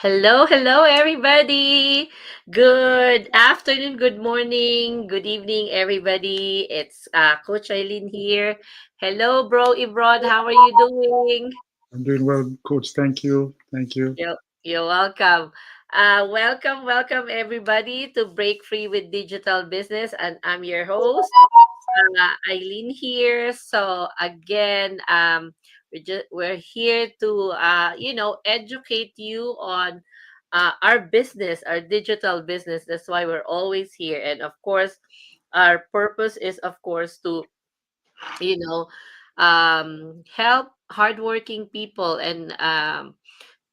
Hello, hello, everybody. Good afternoon, good morning, good evening, everybody. It's Coach Eileen here. Hello, bro Ibrod. How are you doing? I'm doing well, Coach. Thank you. Thank you. You're welcome. Welcome, everybody, to Break Free with Digital Business. And I'm your host, Eileen here. So again, we're here to educate you on our business, our digital business. That's why we're always here, and of course, our purpose is, of course, to you know help hardworking people and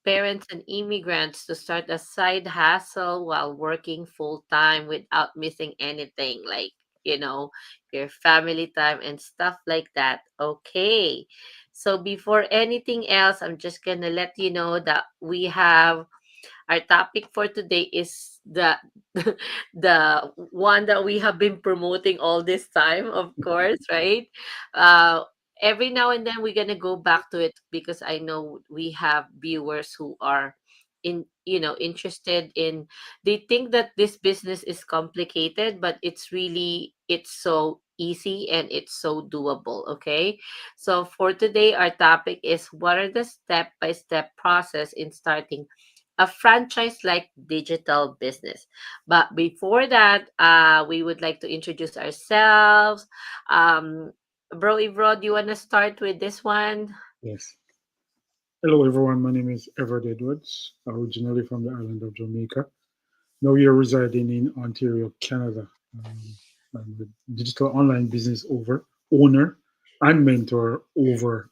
parents and immigrants to start a side hustle while working full time without missing anything, like your family time and stuff like that. Okay, so before anything else, I'm just gonna let you know that we have our topic for today is the one that we have been promoting all this time, of course, right? Uh, every now and then we're gonna go back to it because I know we have viewers who are interested in. They think that this business is complicated, but it's so easy and it's so doable. Okay, so for today, our topic is what are the step by step process in starting a franchise like digital business. But before that, we would like to introduce ourselves. Bro Ibro, do you want to start with this one? Yes. Hello, everyone. My name is Everett Edwards, originally from the island of Jamaica. Now we are residing in Ontario, Canada. I'm a digital online business owner and mentor over.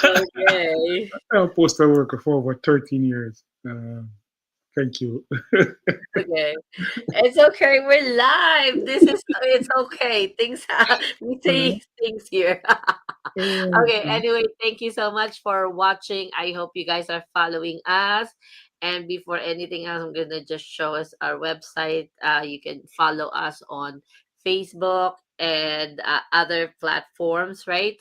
Okay. I'm a postal worker for over 13 years. Thank you. Okay. It's okay. We're live. It's okay. We say things here. Okay. Anyway, thank you so much for watching. I hope you guys are following us. And before anything else, I'm gonna just show us our website. You can follow us on Facebook and other platforms, right?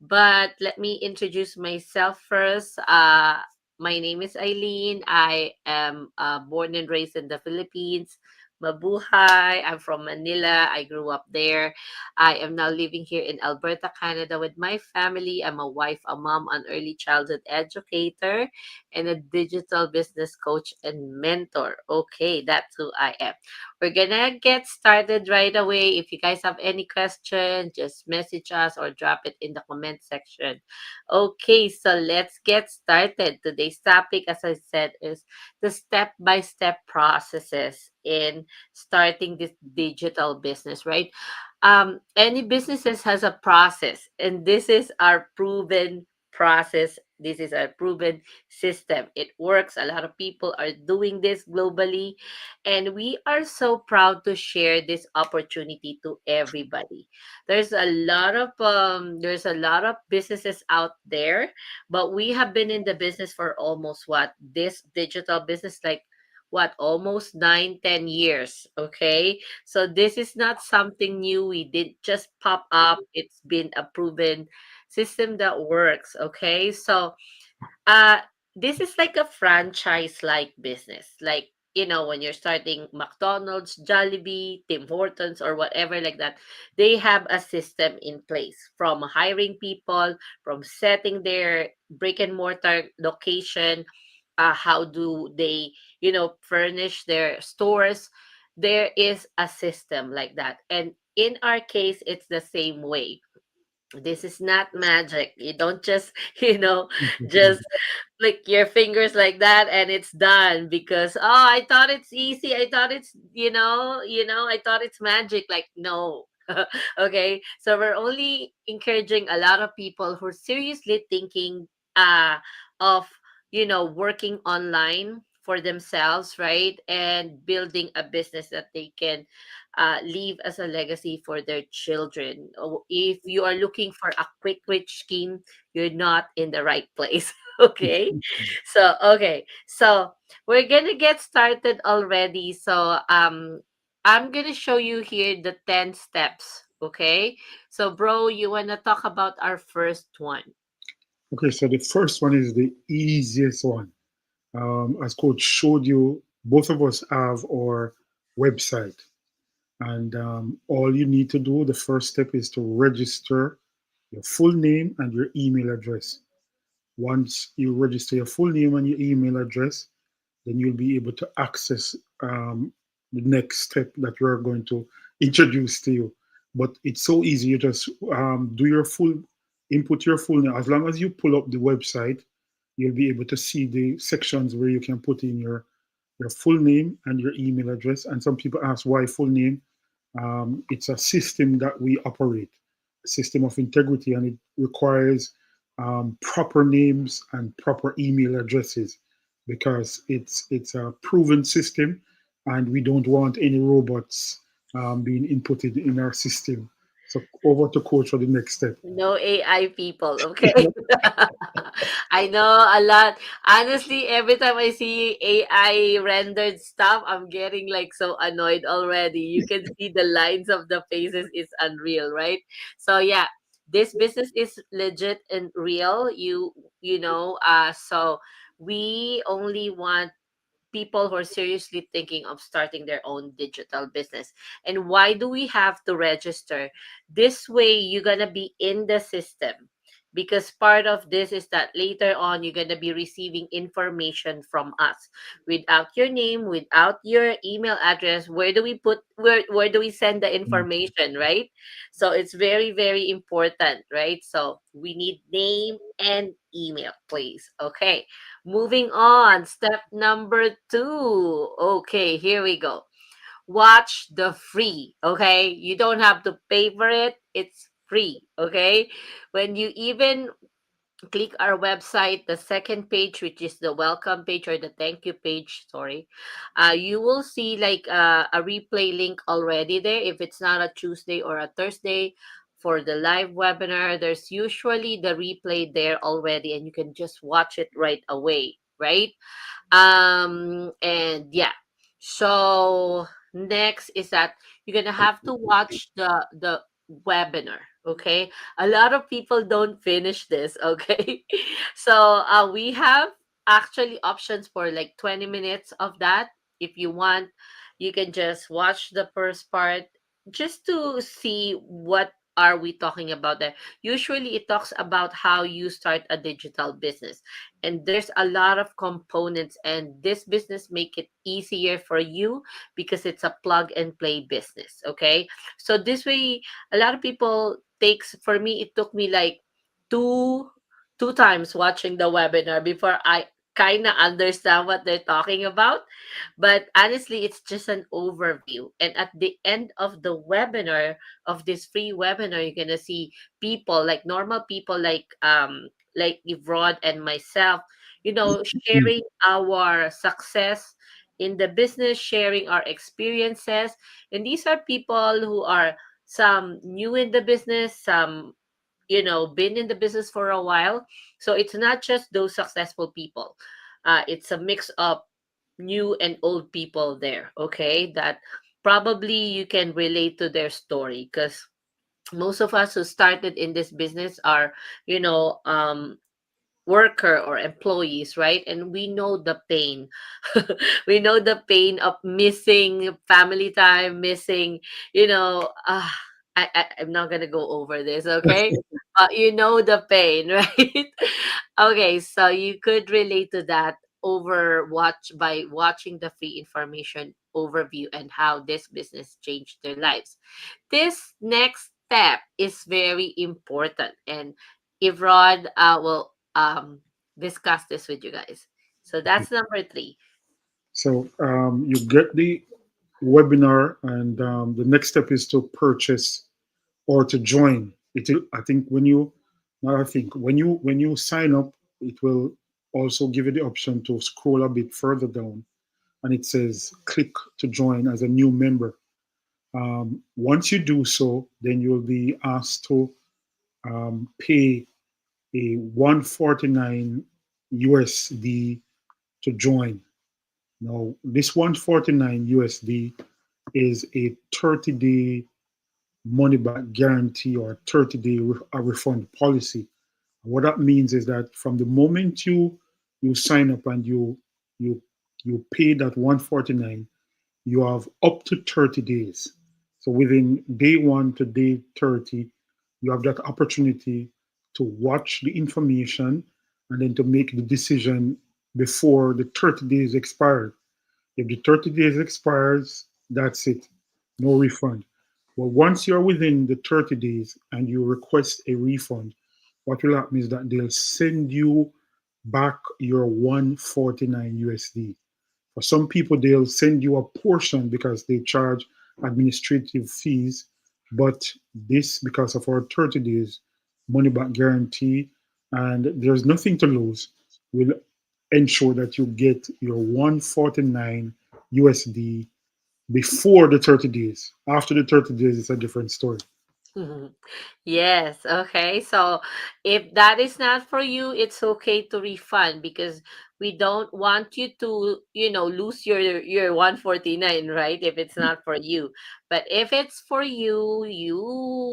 But let me introduce myself first. My name is Eileen. I am born and raised in the Philippines. Mabuhay. I'm from Manila. I grew up there. I am now living here in Alberta, Canada with my family. I'm a wife, a mom, an early childhood educator, and a digital business coach and mentor. Okay, that's who I am. We're gonna get started right away. If you guys have any questions, just message us or drop it in the comment section. Okay, so let's get started. Today's topic, as I said, is the step by step processes in starting this digital business, right? Any businesses has a process, and this is our proven process. This is our proven system. It works. A lot of people are doing this globally, and we are so proud to share this opportunity to everybody. There's a lot of businesses out there, but we have been in the business for almost what this digital business, like what, almost 9, 10 years. Okay, so this is not something new. We did just pop up. It's been a proven system that works. Okay, so uh this is like a franchise like business, like when you're starting McDonald's, Jollibee, Tim Hortons, or whatever like that. They have a system in place, from hiring people, from setting their brick and mortar location, how do they furnish their stores. There is a system like that, and in our case it's the same way. This is not magic. You don't just just flick your fingers like that and it's done, because I thought it's easy, I thought it's I thought it's magic. Like, no. Okay, so we're only encouraging a lot of people who are seriously thinking of working online for themselves, right, and building a business that they can leave as a legacy for their children. If you are looking for a quick rich scheme, you're not in the right place. Okay, so we're gonna get started already. So I'm gonna show you here the 10 steps. Okay, so bro, you wanna talk about our first one? Okay, so the first one is the easiest one. As coach showed you, both of us have our website. And all you need to do, the first step is to register your full name and your email address. Once you register your full name and your email address, then you'll be able to access the next step that we're going to introduce to you. But it's so easy. You just do your full input your full name. As long as you pull up the website, you'll be able to see the sections where you can put in your full name and your email address. And some people ask why full name. It's a system that we operate, a system of integrity, and it requires proper names and proper email addresses because it's a proven system, and we don't want any robots being inputted in our system. So over to coach for the next step. No AI people, okay? I know a lot. Honestly, every time I see AI rendered stuff, I'm getting like so annoyed already. You can see the lines of the faces. It's unreal, right? So yeah, this business is legit and real. So we only want people who are seriously thinking of starting their own digital business. And why do we have to register? This way, you're going to be in the system. Because part of this is that later on, you're going to be receiving information from us without your name, without your email address. Where do we send the Mm. information, right? So it's very, very important, right? So we need name and email, please. Okay. Moving on, step number two. Okay, here we go. Watch the free. Okay, you don't have to pay for it, it's free. Okay, when you even click our website, the second page, which is the welcome page or the thank you page, sorry, you will see like a replay link already there. If it's not a Tuesday or a Thursday for the live webinar, there's usually the replay there already, and you can just watch it right away, right? And yeah, so next is that you're gonna have to watch the webinar. Okay, a lot of people don't finish this. Okay, so we have actually options for like 20 minutes of that. If you want, you can just watch the first part just to see what are we talking about there. Usually it talks about how you start a digital business, and there's a lot of components, and this business make it easier for you because it's a plug and play business. Okay, so this way a lot of people takes, for me it took me like two two times watching the webinar before I kind of understand what they're talking about. But honestly, it's just an overview. And at the end of the webinar, of this free webinar, you're gonna see people, like normal people, like Evrod and myself, Mm. sharing our success in the business, sharing our experiences. And these are people who are some new in the business, some been in the business for a while. So it's not just those successful people. It's a mix of new and old people there, okay, that probably you can relate to their story, because most of us who started in this business are you know um worker or employees, right? And we know the pain. We know the pain of missing family time, missing, you know, uh, I'm not gonna go over this, okay? But you know the pain, right? Okay, so you could relate to that over watch by watching the free information overview and how this business changed their lives. This next step is very important, and if Rod will discuss this with you guys. So Okay. that's number three. So you get the webinar, and the next step is to purchase or to join. I think when you, not I think when you sign up, it will also give you the option to scroll a bit further down, and it says click to join as a new member. Once you do so, then you will be asked to pay a 149 USD to join. Now, this 149 USD is a 30-day money back guarantee or 30-day refund policy. What that means is that from the moment you sign up and you you pay that 149, you have up to 30 days. So within day 1 to day 30, you have that opportunity to watch the information and then to make the decision before the 30 days expire. If the 30 days expires, that's it. No refund. But once you're within the 30 days and you request a refund, what will happen is that they'll send you back your 149 USD. For some people, they'll send you a portion because they charge administrative fees. But this, because of our 30 days money back guarantee, and there's nothing to lose, will ensure that you get your 149 USD before the 30 days. After the 30 days, it's a different story. Yes, okay. So if that is not for you, it's okay to refund because we don't want you to, lose your 149, right? If it's not for you. But if it's for you, you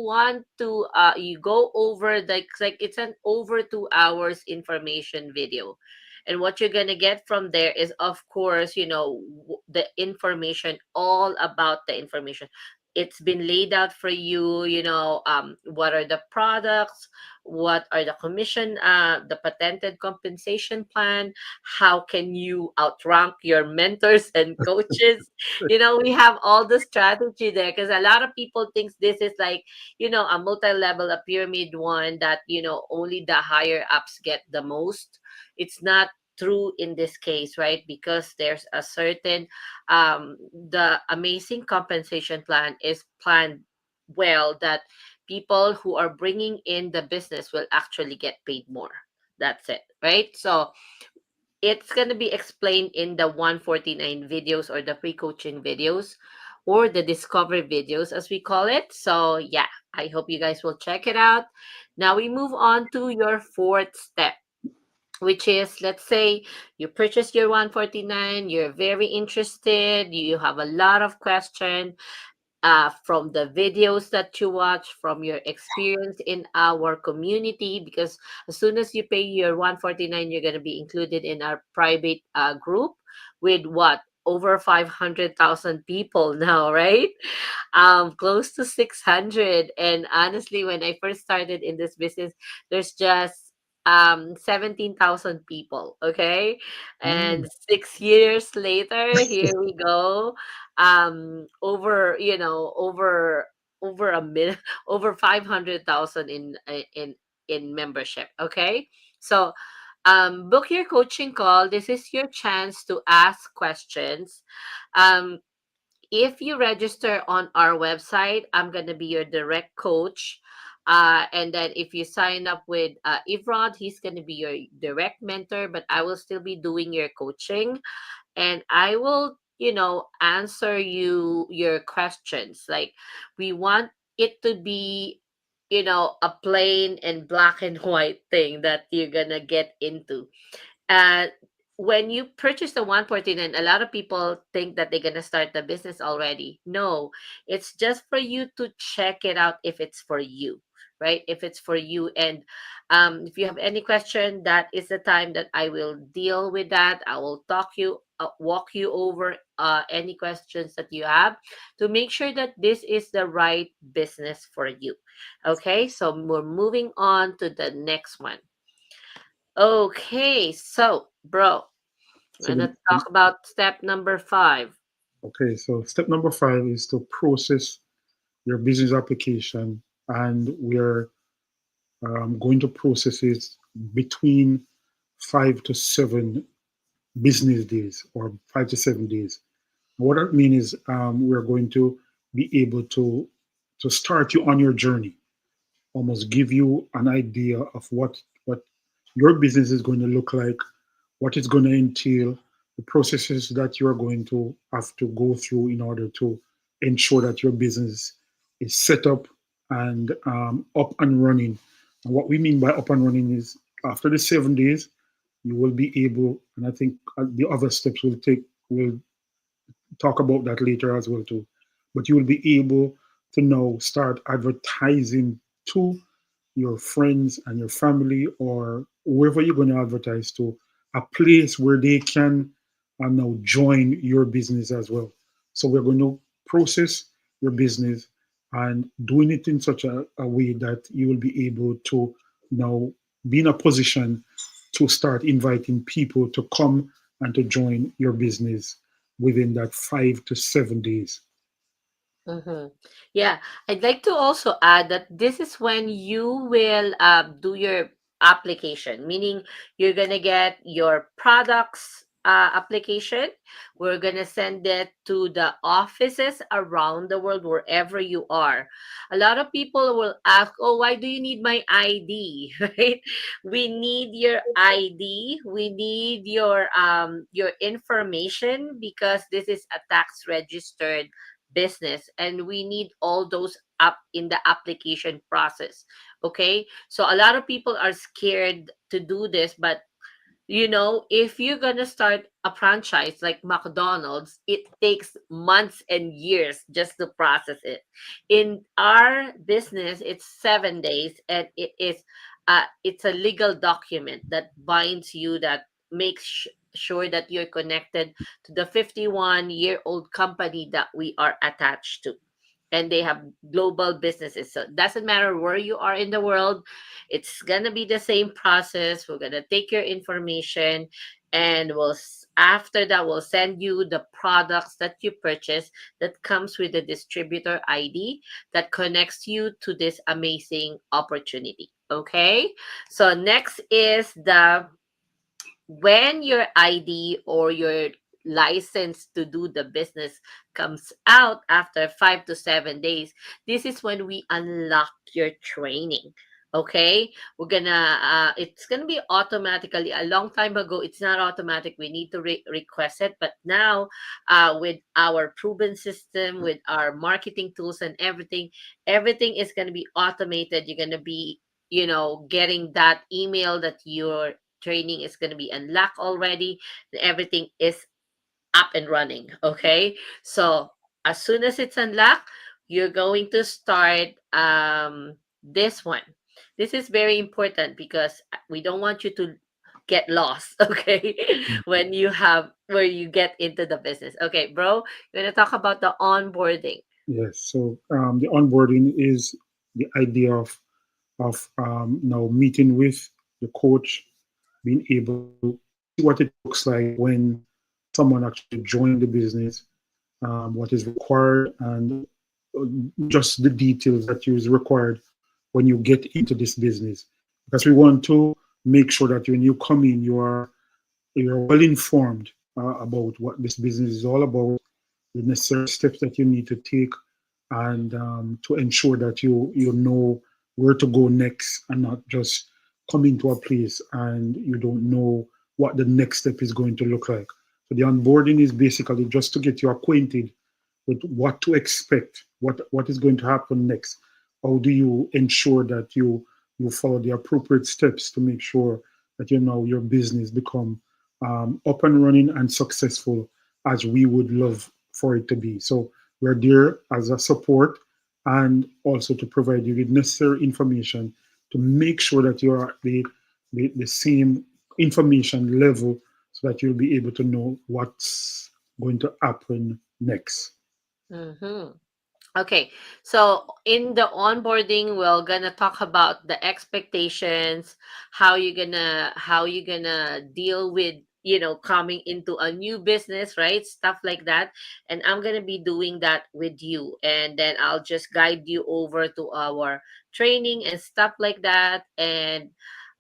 want to you go over like it's an over 2 hours information video. And what you're going to get from there is of course, the information all about the information. It's been laid out for you, what are the products, what are the commission, the patented compensation plan, how can you outrank your mentors and coaches. We have all the strategy there because a lot of people thinks this is like, a multi-level, a pyramid one that, only the higher ups get the most. It's not true in this case, right? Because there's a certain the amazing compensation plan is planned well that people who are bringing in the business will actually get paid more. That's it, right? So it's going to be explained in the 149 videos or the pre-coaching videos or the discovery videos as we call it. So yeah, I hope you guys will check it out. Now we move on to your fourth step, which is, let's say you purchase your 149, you're very interested, you have a lot of questions from the videos that you watch, from your experience in our community, because as soon as you pay your 149, you're going to be included in our private group with what? Over 500,000 people now, right? Close to 600. And honestly, when I first started in this business, there's just 17,000 people, okay? And Mm. 6 years later, here we go, over, over a million, over 500,000 in membership, okay? So book your coaching call. This is your chance to ask questions. um if you register on our website, I'm going to be your direct coach. And then if you sign up with Evrod, he's going to be your direct mentor, but I will still be doing your coaching and I will, answer your questions. Like, we want it to be, a plain and black and white thing that you're going to get into. uh, when you purchase the 149, a lot of people think that they're going to start the business already. No, it's just for you to check it out if it's for you, right? If it's for you. And if you have any question, that is the time that I will deal with that. I will walk you over any questions that you have to make sure that this is the right business for you. Okay, so we're moving on to the next one. Okay, so, bro, So we're gonna talk about step number 5. okay, so step number 5 is to process your business application, and we're going to process it between 5 to 7 business days, or 5 to 7 days. What that means is we're going to be able to start you on your journey, almost give you an idea of what your business is going to look like, what it's going to entail, the processes that you are going to have to go through in order to ensure that your business is set up and running. And what we mean by up and running is after the 7 days, you will be able, and I think the other steps will talk about that later as well too. But you will be able to now start advertising to your friends and your family or whoever you're going to advertise to a place where they can now join your business as well. So we're going to process your business and doing it in such a way that you will be able to now be in a position to start inviting people to come and to join your business within that 5 to 7 days. Mm-hmm. Yeah, I'd like to also add that this is when you will do your application, meaning you're gonna get your products application. We're gonna send it to the offices around the world, wherever you are. A lot of people will ask, "Oh, why do you need my ID?" Right? We need your ID. We need your information because this is a tax registered business, and we need all those up in the application process. Okay, so a lot of people are scared to do this, but if you're gonna start a franchise like McDonald's, it takes months and years just to process it. In our business, it's 7 days, and it's a legal document that binds you, that makes sure that you're connected to the 51-year-old company that we are attached to, and they have global businesses. So it doesn't matter where you are in the world, it's gonna be the same process. We're gonna take your information, and after that we'll send you the products that you purchase, that comes with the distributor ID that connects you to this amazing opportunity. Okay, so next is the when your ID or your license to do the business comes out after 5 to 7 days, this is when we unlock your training. Okay, it's gonna be automatically. A long time ago, it's not automatic. We need to request it, but now, with our proven system, with our marketing tools and everything is gonna be automated. You're gonna be, getting that email that your training is going to be unlocked already, and everything is up and running. Okay, so as soon as it's unlocked, you're going to start this one. This is very important because we don't want you to get lost. Okay, when you have where you get into the business. Okay, bro, you're going to talk about the onboarding. Yes. So the onboarding is the idea of now meeting with the coach, being able to see what it looks like when someone actually joined the business, what is required, and just the details that is required when you get into this business. Because we want to make sure that when you come in, you're well informed about what this business is all about, the necessary steps that you need to take, and to ensure that you know where to go next, and not just come into a place and you don't know what the next step is going to look like. So the onboarding is basically just to get you acquainted with what to expect, what is going to happen next. How do you ensure that you follow the appropriate steps to make sure that your business become up and running and successful as we would love for it to be. So we're there as a support and also to provide you with necessary information to make sure that you're at the same information level so that you'll be able to know what's going to happen next. Mm-hmm. Okay, so in the onboarding, we're gonna talk about the expectations, how you gonna deal with coming into a new business, right? Stuff like that, and I'm gonna be doing that with you, and then I'll just guide you over to our training and stuff like that,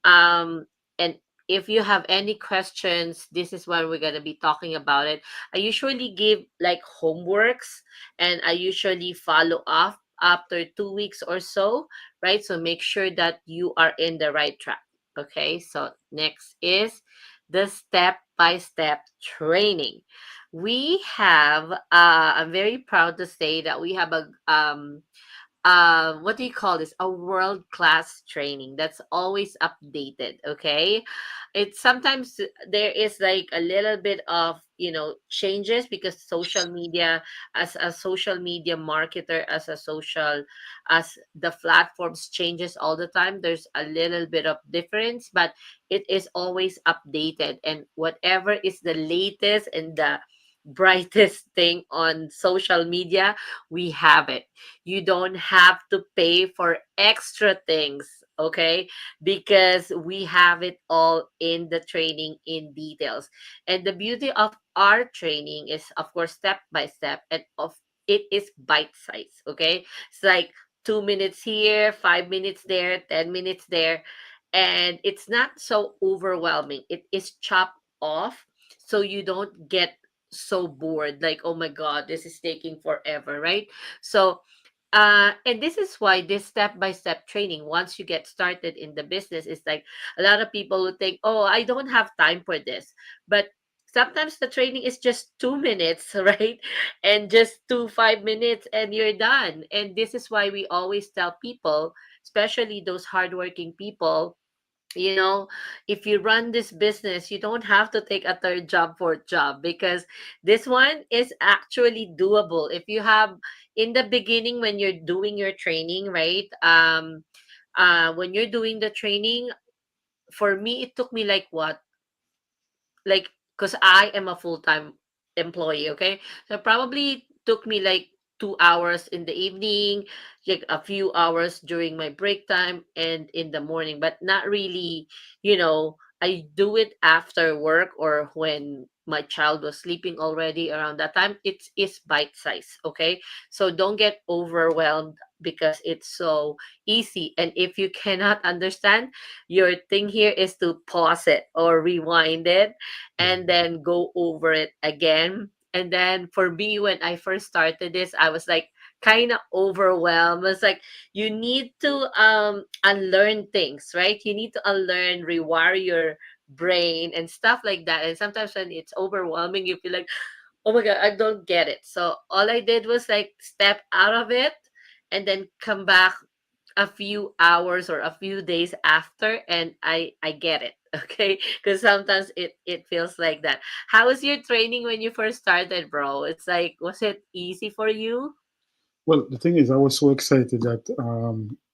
um and if you have any questions, this is when we're gonna be talking about it. I usually give like homeworks, and I usually follow up after 2 weeks or so, right? So make sure that you are in the right track. Okay, so next is the step by step training. I'm very proud to say that we have what do you call this, a world class training that's always updated. Okay, it's sometimes there is like a little bit of, changes, because social media, as a social media marketer, as the platforms changes all the time, there's a little bit of difference, but it is always updated, and whatever is the latest and the brightest thing on social media, we have it. You don't have to pay for extra things, okay? Because we have it all in the training in details. And the beauty of our training is, of course, step by step, and of it is bite size, okay? It's like 2 minutes here, 5 minutes there, 10 minutes there, and it's not so overwhelming. It is chopped off, so you don't get so bored, like, oh my god, this is taking forever, right? So and this is why this step by step training, once you get started in the business, is like, a lot of people would think, oh, I don't have time for this. But sometimes the training is just 2 minutes, right? And just 5 minutes and you're done. And this is why we always tell people, especially those hardworking people, you know if you run this business, you don't have to take a third job, fourth job, because this one is actually doable. If you have, in the beginning, when you're doing your training, right? When you're doing the training, for me, it took me like what, like, because I am a full-time employee, okay? So probably took me like 2 hours in the evening, like a few hours during my break time and in the morning, but not really, I do it after work or when my child was sleeping already. Around that time, it's bite size, okay? So don't get overwhelmed because it's so easy. And if you cannot understand, your thing here is to pause it or rewind it and then go over it again. And then for me, when I first started this, I was like kind of overwhelmed. It's like you need to unlearn things, right? You need to unlearn, rewire your brain and stuff like that. And sometimes when it's overwhelming, you feel like, oh my god, I don't get it. So all I did was like step out of it and then come back a few hours or a few days after, and I get it. Okay, because sometimes it feels like that. How was your training when you first started, bro? It's like, was it easy for you? Well, the thing is, I was so excited that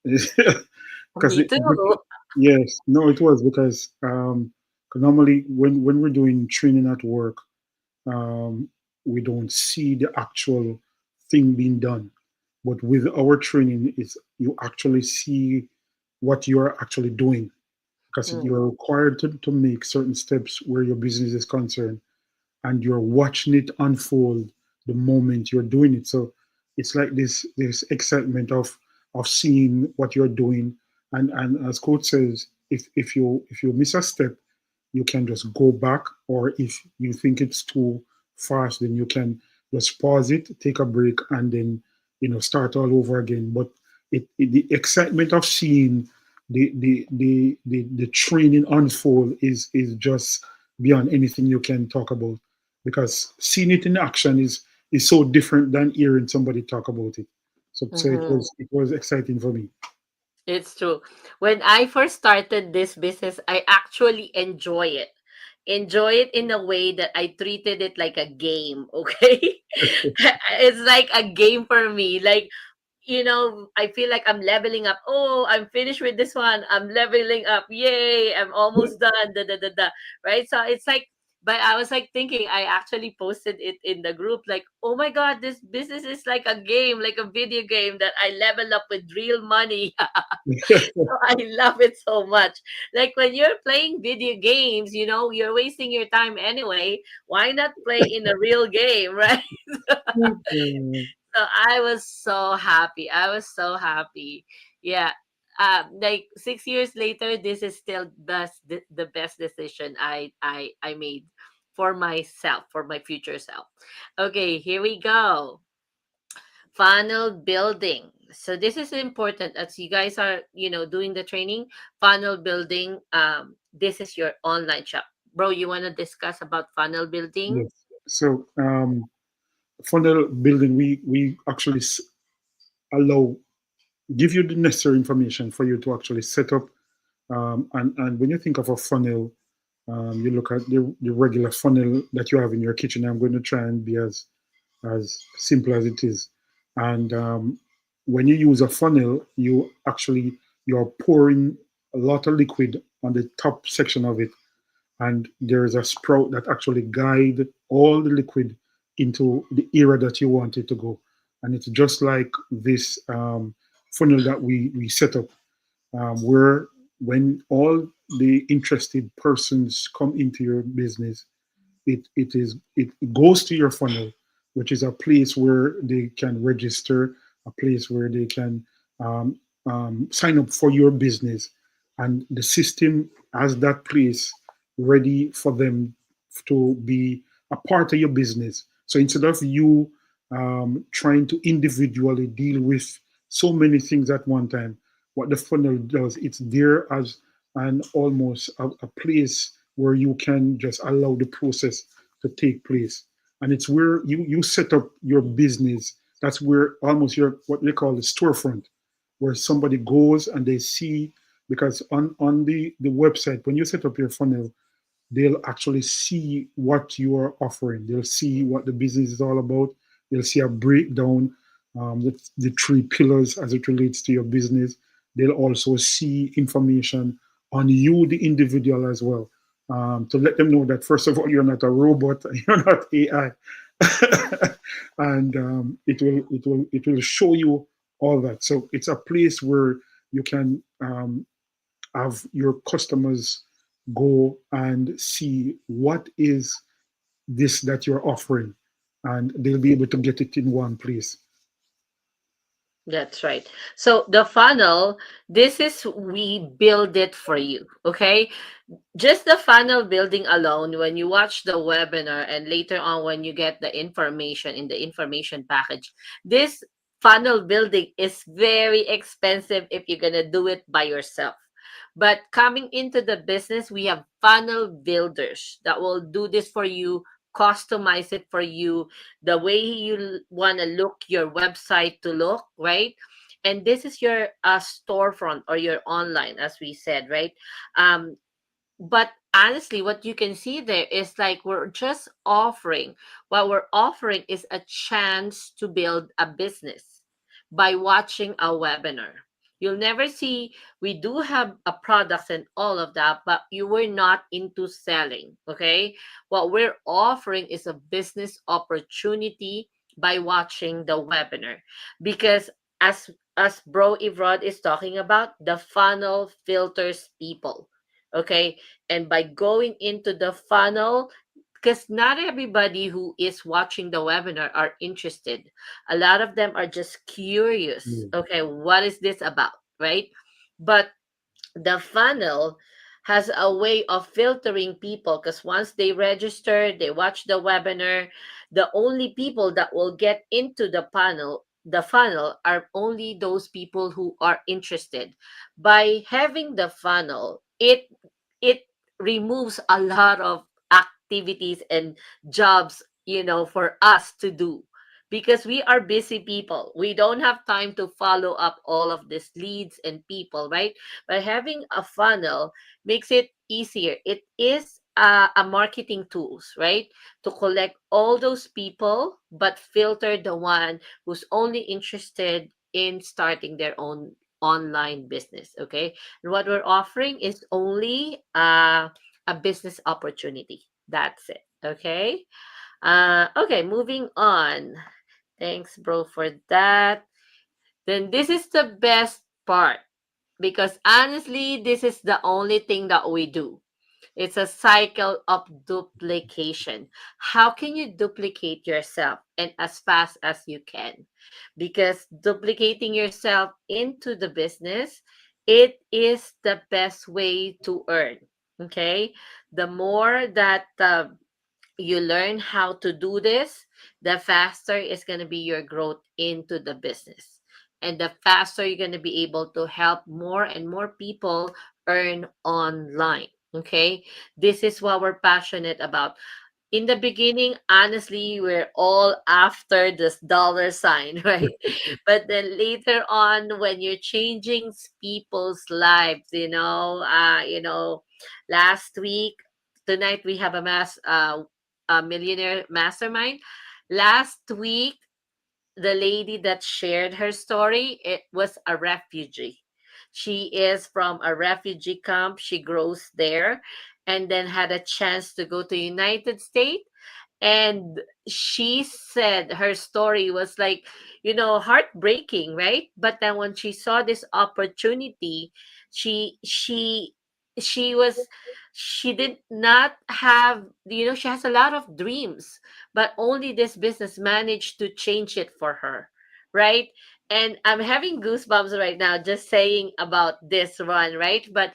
because Me too. yes, no, it was because 'cause normally when we're doing training at work, um, we don't see the actual thing being done. But with our training, is you actually see what you are actually doing because Mm, you're required to make certain steps where your business is concerned, and you're watching it unfold the moment you're doing it. So it's like this excitement of seeing what you're doing. And as coach says, if you miss a step, you can just go back, or if you think it's too fast, then you can just pause it, take a break, and then start all over again. But the excitement of seeing the training unfold is just beyond anything you can talk about, because seeing it in action is so different than hearing somebody talk about it. So mhm. it was exciting for me. It's true. When I first started this business, I actually enjoy it. Enjoy it in a way that I treated it like a game, okay? It's like a game for me. Like, I feel like I'm leveling up. Oh, I'm finished with this one. I'm leveling up. Yay, I'm almost done. Da, da, da, da. Right? So it's like, but I was like thinking, I actually posted it in the group, like, oh my God, this business is like a game, like a video game that I level up with real money. So I love it so much. Like when you're playing video games, you're wasting your time anyway. Why not play in a real game, right? So I was so happy. I was so happy. Yeah. Like 6 years later, this is still the best decision I made for myself, for my future self. Okay, here we go. Funnel building. So this is important as you guys are, doing the training. Funnel building. This is your online shop, bro. You want to discuss about funnel building? Yes. So funnel building, we actually allow. give you the necessary information for you to actually set up. And when you think of a funnel, you look at the regular funnel that you have in your kitchen. I'm going to try and be as simple as it is. And when you use a funnel, you're pouring a lot of liquid on the top section of it, and there is a sprout that actually guide all the liquid into the area that you want it to go. And it's just like this funnel that we set up, where when all the interested persons come into your business, it goes to your funnel, which is a place where they can register, a place where they can um, sign up for your business, and the system has that place ready for them to be a part of your business. So instead of you trying to individually deal with so many things at one time, what the funnel does, it's there as an almost a place where you can just allow the process to take place. And it's where you set up your business. That's where almost your what they call the storefront, where somebody goes and they see, because on the website, when you set up your funnel, they'll actually see what you are offering. They'll see what the business is all about. They'll see a breakdown, the three pillars as it relates to your business. They'll also see information on you, the individual, as well, to let them know that first of all, you're not a robot, you're not AI, and it will show you all that. So it's a place where you can have your customers go and see what is this that you're offering, and they'll be able to get it in one place. That's right. So the funnel, this is we build it for you. Okay. Just the funnel building alone, when you watch the webinar and later on when you get the information in the information package, this funnel building is very expensive if you're going to do it by yourself. But coming into the business, we have funnel builders that will do this for you, customize it for you the way you want to look your website to look, right? And this is your storefront or your online, as we said, right? um but honestly, what you can see there is like we're just offering, what we're offering is a chance to build a business by watching a webinar. You'll never see, we do have a products and all of that, but you were not into selling. Okay, what we're offering is a business opportunity by watching the webinar, because as bro Evrod is talking about, the funnel filters people. Okay, and by going into the funnel, because not everybody who is watching the webinar are interested, a lot of them are just curious. Mm. Okay, what is this about, right? But the funnel has a way of filtering people, because once they register, they watch the webinar, the only people that will get into the funnel are only those people who are interested. By having the funnel, it removes a lot of activities and jobs, for us to do, because we are busy people. We don't have time to follow up all of these leads and people, right? By having a funnel makes it easier. It is a marketing tools, right? To collect all those people, but filter the one who's only interested in starting their own online business. Okay, and what we're offering is only a business opportunity. That's it. Okay. Okay, moving on. Thanks, bro, for that. Then this is the best part, because honestly, this is the only thing that we do. It's a cycle of duplication. How can you duplicate yourself and as fast as you can? Because duplicating yourself into the business, it is the best way to earn. Okay? The more that you learn how to do this, the faster is going to be your growth into the business. And the faster you're going to be able to help more and more people earn online. Okay. This is what we're passionate about. in the beginning, honestly, we're all after this dollar sign, right? But then later on, when you're changing people's lives, last week, tonight we have a millionaire mastermind. Last week, the lady that shared her story, it was a refugee. She is from a refugee camp. She grows there and then had a chance to go to United States, and she said her story was like, heartbreaking, right? But then when she saw this opportunity, she she she was she did not have, she has a lot of dreams, but only this business managed to change it for her, right? And I'm having goosebumps right now just saying about this one, right? But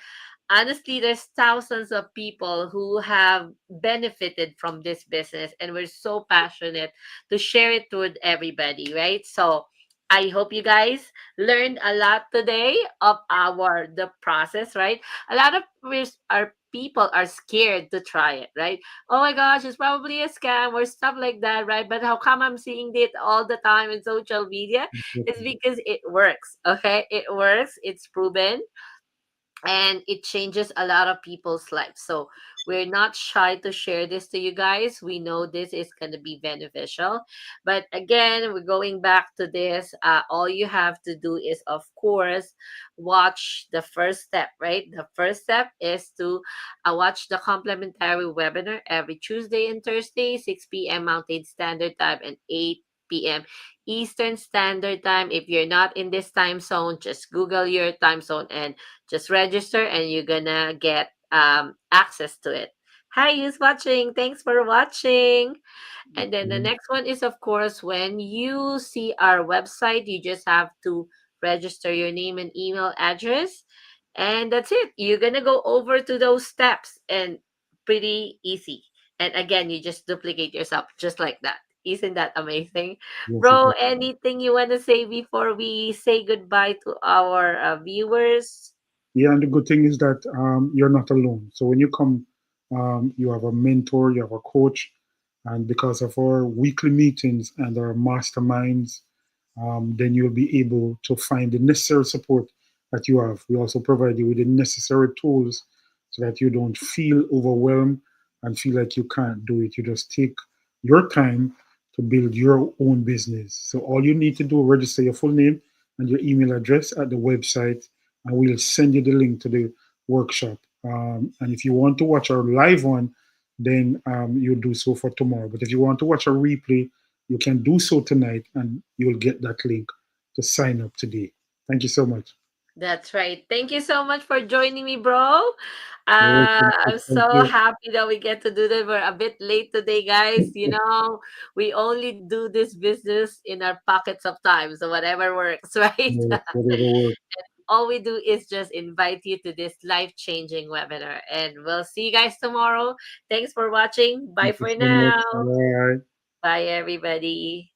honestly, there's thousands of people who have benefited from this business, and we're so passionate to share it with everybody, right? So I hope you guys learned a lot today of the process, right? A lot of our people are scared to try it, right? Oh my gosh, it's probably a scam or stuff like that, right? But how come I'm seeing it all the time in social media? It's because it works, okay? It works, it's proven, and it changes a lot of people's lives. So we're not shy to share this to you guys. We know this is going to be beneficial. But again, we're going back to this. All you have to do is, of course, watch the first step, right? The first step is to watch the complimentary webinar every Tuesday and Thursday, 6 p.m. Mountain Standard Time and 8 p.m. Eastern Standard Time. If you're not in this time zone, just Google your time zone and just register, and you're gonna get access to it. Hi, who's watching? Thanks for watching. And then the next one is, of course, when you see our website, you just have to register your name and email address. And that's it. You're going to go over to those steps, and pretty easy. And again, you just duplicate yourself just like that. Isn't that amazing? Yes, it Bro, is. anything you want to say before we say goodbye to our viewers? Yeah, and the good thing is that you're not alone. So when you come, you have a mentor, you have a coach, and because of our weekly meetings and our masterminds, then you'll be able to find the necessary support that you have. We also provide you with the necessary tools so that you don't feel overwhelmed and feel like you can't do it. You just take your time to build your own business. So all you need to do, register your full name and your email address at the website, and we'll send you the link to the workshop. And if you want to watch our live one, then you'll do so for tomorrow. But if you want to watch a replay, you can do so tonight, and you'll get that link to sign up today. Thank you so much. That's right. Thank you so much for joining me, bro. You're welcome. I'm Thank so you. happy that we get to do that. We're a bit late today, guys. We only do this business in our pockets of time. So whatever works, right? Whatever works. All we do is just invite you to this life changing webinar. And we'll see you guys tomorrow. Thanks for watching. Bye Thank you for so much. now. Bye. Bye, everybody.